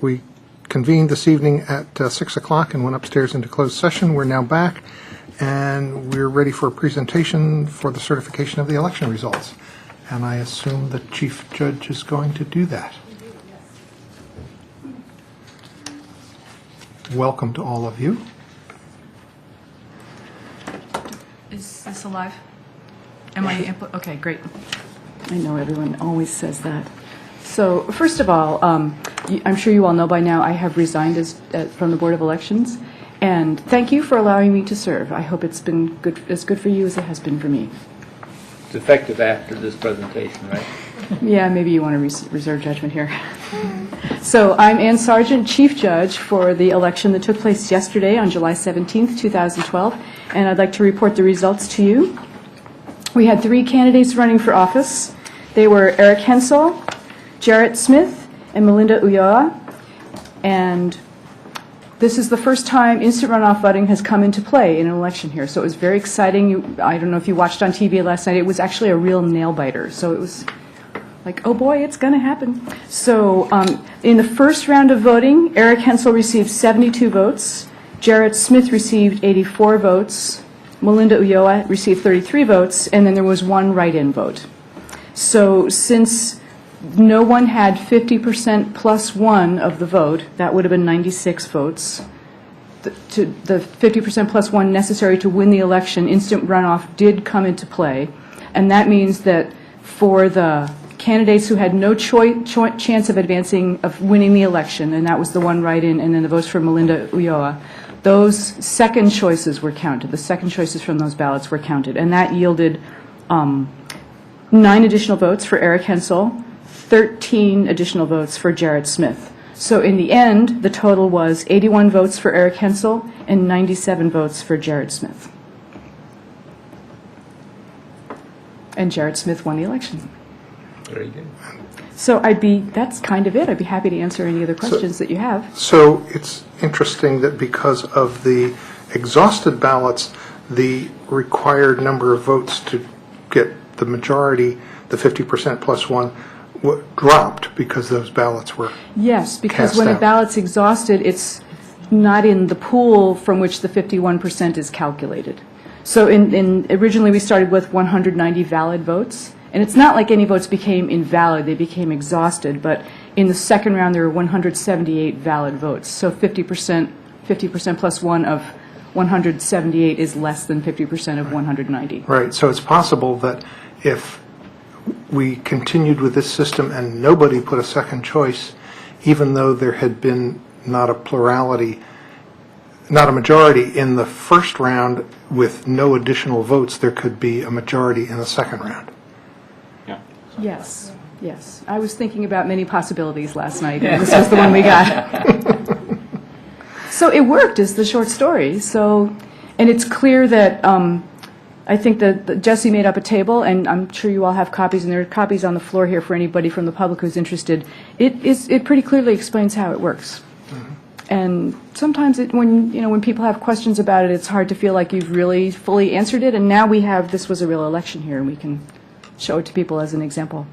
We convened this evening at 6 o'clock and went upstairs into closed session. We're now back, and we're ready for a presentation for the certification of the election results. And I assume the Chief Judge is going to do that. Welcome to all of you. Is this alive? Am I input? Okay, great. I know everyone always says that. So first of all, I'm sure you all know by now I have resigned from the Board of Elections, and thank you for allowing me to serve. I hope it's been as good for you as it has been for me. It's effective after this presentation, right? Yeah, maybe you want to reserve judgment here. So I'm Ann Sargent, Chief Judge for the election that took place yesterday on July 17th, 2012, and I'd like to report the results to you. We had 3 candidates running for office. They were Eric Hensel, Jarrett Smith, and Melinda Ulloa, and this is the first time instant runoff voting has come into play in an election here, so it was very exciting. I don't know if you watched on TV last night. It was actually a real nail-biter, so it was like, oh boy, it's going to happen. So in the first round of voting, Eric Hensel received 72 votes, Jarrett Smith received 84 votes, Melinda Ulloa received 33 votes, and then there was 1 write-in vote. So since no one had 50% plus 1 of the vote, that would have been 96 votes. The 50% plus 1 necessary to win the election, instant runoff did come into play, and that means that for the candidates who had no chance of winning the election, and that was the 1 write-in and then the votes for Melinda Ulloa, those second choices were counted. The second choices from those ballots were counted, and that yielded 9 additional votes for Eric Hensel, 13 additional votes for Jarrett Smith. So in the end, the total was 81 votes for Eric Hensel and 97 votes for Jarrett Smith. And Jarrett Smith won the election. Very good. So that's kind of it. I'd be happy to answer any other questions that you have. So it's interesting that because of the exhausted ballots, the required number of votes to get the majority, the 50% plus 1, dropped because those ballots were Yes, because cast when a out. ballot's exhausted, it's not in the pool from which the 51% is calculated. So originally we started with 190 valid votes, and it's not like any votes became invalid, they became exhausted, but in the second round there were 178 valid votes. So 50% plus 1 of 178 is less than 50% of 190. Right, so it's possible that if we continued with this system and nobody put a second choice, even though there had been not a majority in the first round with no additional votes, there could be a majority in the second round. Yeah. Yes, yes. I was thinking about many possibilities last night, and this was the one we got. So it worked, is the short story. So, and it's clear that I think that Jesse made up a table, and I'm sure you all have copies, and there are copies on the floor here for anybody from the public who's interested. It pretty clearly explains how it works. Mm-hmm. And sometimes when people have questions about it, it's hard to feel like you've really fully answered it. And now this was a real election here, and we can show it to people as an example.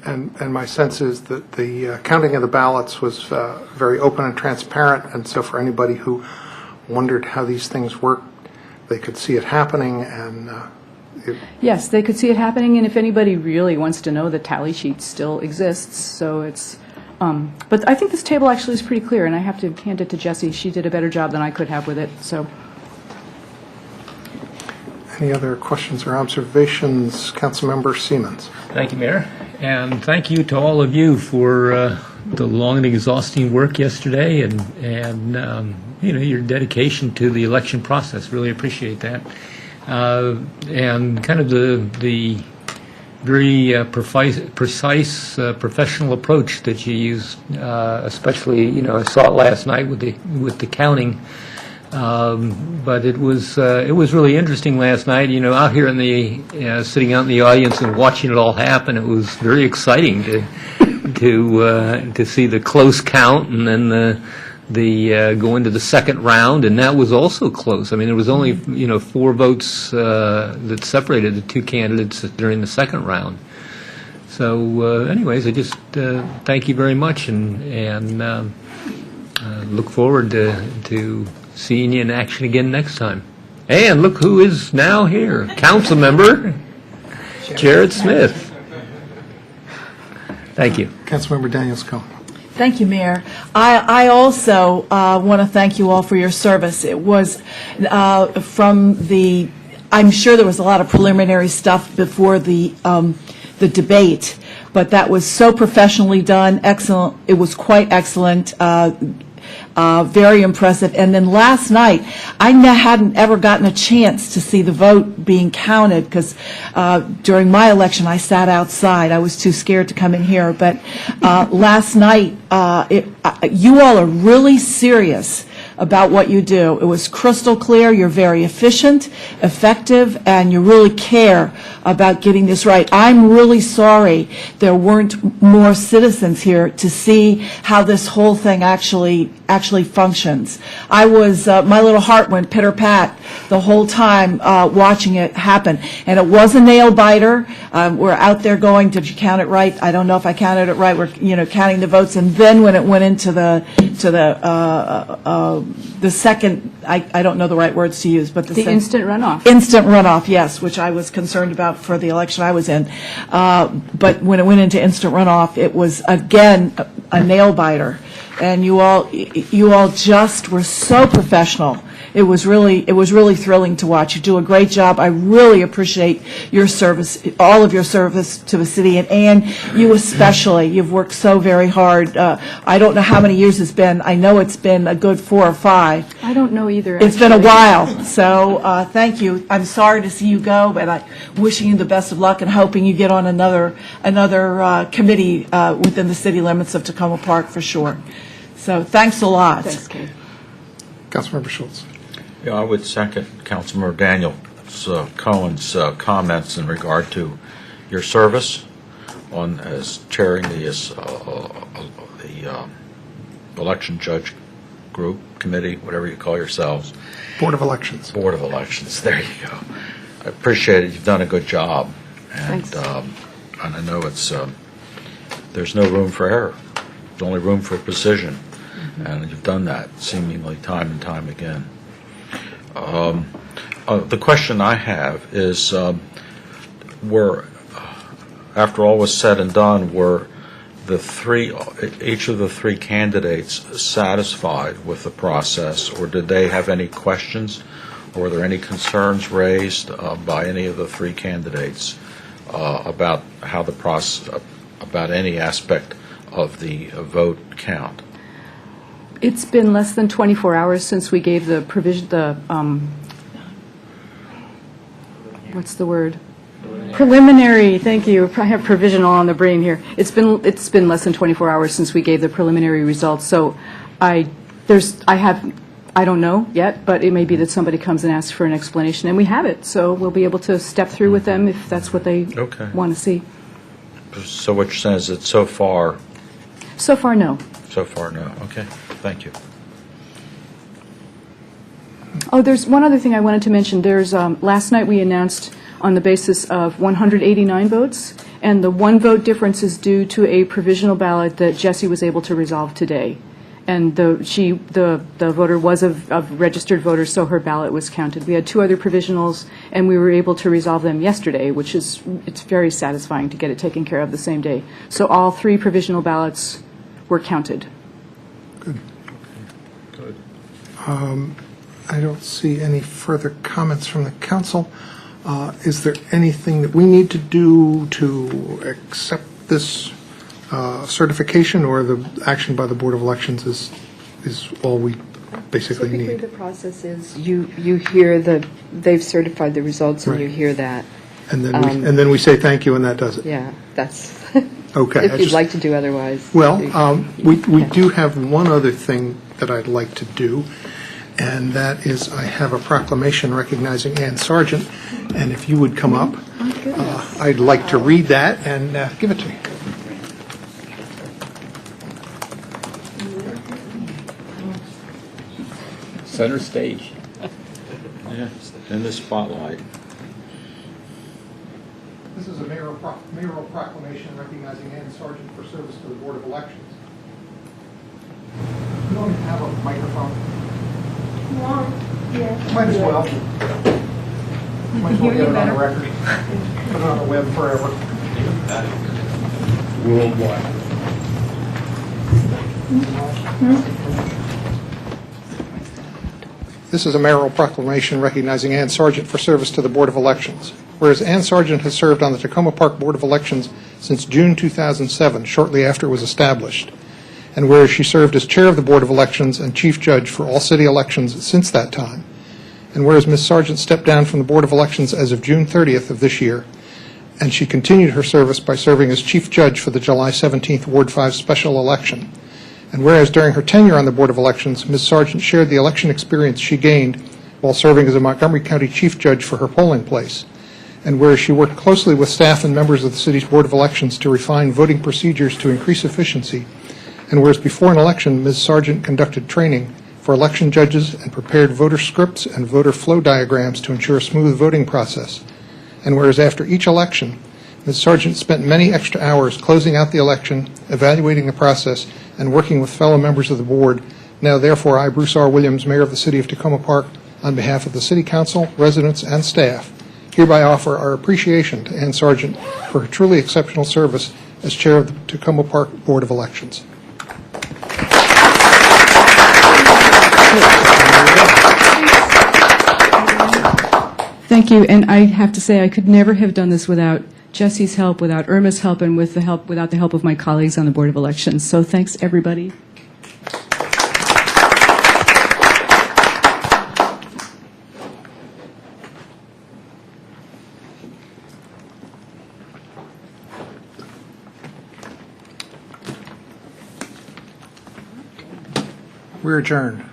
And my sense is that the counting of the ballots was very open and transparent, and so for anybody who wondered how these things work, they could see it happening, and yes, they could see it happening, and if anybody really wants to know, the tally sheet still exists. So it's, but I think this table actually is pretty clear, and I have to hand it to Jessie. She did a better job than I could have with it. So, any other questions or observations, Councilmember Siemens? Thank you, Mayor. And thank you to all of you for the long and exhausting work yesterday and your dedication to the election process. Really appreciate that. And kind of the very precise professional approach that you used, especially, I saw it last night with the counting. But it was really interesting last night. Out here in the sitting out in the audience and watching it all happen, it was very exciting to see the close count, and then the go into the second round, and that was also close. I mean, there was only 4 votes that separated the 2 candidates during the second round. So anyways, I just thank you very much and look forward to seeing you in action again next time. And look who is now here, Council Member Jared Smith. Thank you. Councilmember Daniels Cohen. Thank you, Mayor. I also want to thank you all for your service. It was I'm sure there was a lot of preliminary stuff before the debate, but that was so professionally done, excellent. It was quite excellent. Very impressive. And then last night, I hadn't ever gotten a chance to see the vote being counted because during my election, I sat outside. I was too scared to come in here. But last night, you all are really serious about what you do. It was crystal clear. You're very efficient, effective, and you really care about getting this right. I'm really sorry there weren't more citizens here to see how this whole thing actually functions. I was, my little heart went pitter-pat the whole time watching it happen. And it was a nail-biter. We're out there going, did you count it right? I don't know if I counted it right. We're, counting the votes. And then when it went into the second, I don't know the right words to use, but The instant runoff. Instant runoff, yes, which I was concerned about for the election I was in. But when it went into instant runoff, it was, again, a nail-biter. And you all just were so professional. It was really thrilling to watch. You do a great job. I really appreciate your service, all of your service to the city, and Ann, you especially. You've worked so very hard. I don't know how many years it's been. I know it's been a good 4 or 5. I don't know either. It's been a while, so thank you. I'm sorry to see you go, but I'm wishing you the best of luck and hoping you get on another committee within the city limits of Tacoma Park for sure. So thanks a lot. Thanks, Kate. Councilmember Schultz. Yeah, I would second Councilmember Daniel Cohen's comments in regard to your service on as chairing the election judge group, committee, whatever you call yourselves. Board of Elections. Board of Elections. There you go. I appreciate it. You've done a good job, and Thanks. and I know it's there's no room for error. There's only room for precision, and you've done that seemingly time and time again. The question I have is, after all was said and done, were each of the three candidates satisfied with the process, or did they have any questions, or were there any concerns raised by any of the three candidates about how the process, about any aspect of the vote count? It's been less than 24 hours since we gave the what's the word? Preliminary, thank you. I have provisional on the brain here. It's been less than 24 hours since we gave the preliminary results. So I don't know yet, but it may be that somebody comes and asks for an explanation, and we have it. So we'll be able to step through with them if that's what they want to see. So what you're saying is that so far? So far, no. So far, no. Okay, thank you. Oh, there's one other thing I wanted to mention. There's last night we announced on the basis of 189 votes, and the 1 vote difference is due to a provisional ballot that Jesse was able to resolve today. And the voter was a registered voter, so her ballot was counted. We had 2 other provisionals, and we were able to resolve them yesterday, it's very satisfying to get it taken care of the same day. So all 3 provisional ballots were counted. Good. I don't see any further comments from the council. Is there anything that we need to do to accept this certification, or the action by the Board of Elections is all we basically Typically, need? the process is you hear they've certified the results, and Right. you hear that. And then we say thank you, and that does it. Yeah, that's, Okay. if you'd like to do otherwise. Well, we do have one other thing that I'd like to do, and that is I have a proclamation recognizing Ann Sargent, and if you would come up, I'd like to read that and give it to you. Center stage. Yeah, in the spotlight. This is a mayoral proclamation recognizing Ann Sargent for service to the Board of Elections. We don't even have a microphone. Might as well. Might as well get it on the record. Put it on the web forever. Worldwide. This is a mayoral proclamation recognizing Ann Sargent for service to the Board of Elections. Whereas Ann Sargent has served on the Tacoma Park Board of Elections since June 2007, shortly after it was established, and whereas she served as chair of the Board of Elections and chief judge for all city elections since that time, and whereas Ms. Sargent stepped down from the Board of Elections as of June 30th of this year, and she continued her service by serving as chief judge for the July 17th Ward 5 special election. And whereas during her tenure on the Board of Elections, Ms. Sargent shared the election experience she gained while serving as a Montgomery County chief judge for her polling place, and whereas she worked closely with staff and members of the city's Board of Elections to refine voting procedures to increase efficiency, and whereas before an election, Ms. Sargent conducted training for election judges and prepared voter scripts and voter flow diagrams to ensure a smooth voting process, and whereas after each election, Ms. Sargent spent many extra hours closing out the election, evaluating the process, and working with fellow members of the board. Now, therefore, I, Bruce R. Williams, Mayor of the City of Tacoma Park, on behalf of the City Council, residents, and staff, hereby offer our appreciation to Ann Sargent for her truly exceptional service as Chair of the Tacoma Park Board of Elections. Thank you, and I have to say I could never have done this without Jesse's help, without Irma's help, and without the help of my colleagues on the Board of Elections. So thanks, everybody. We're adjourned.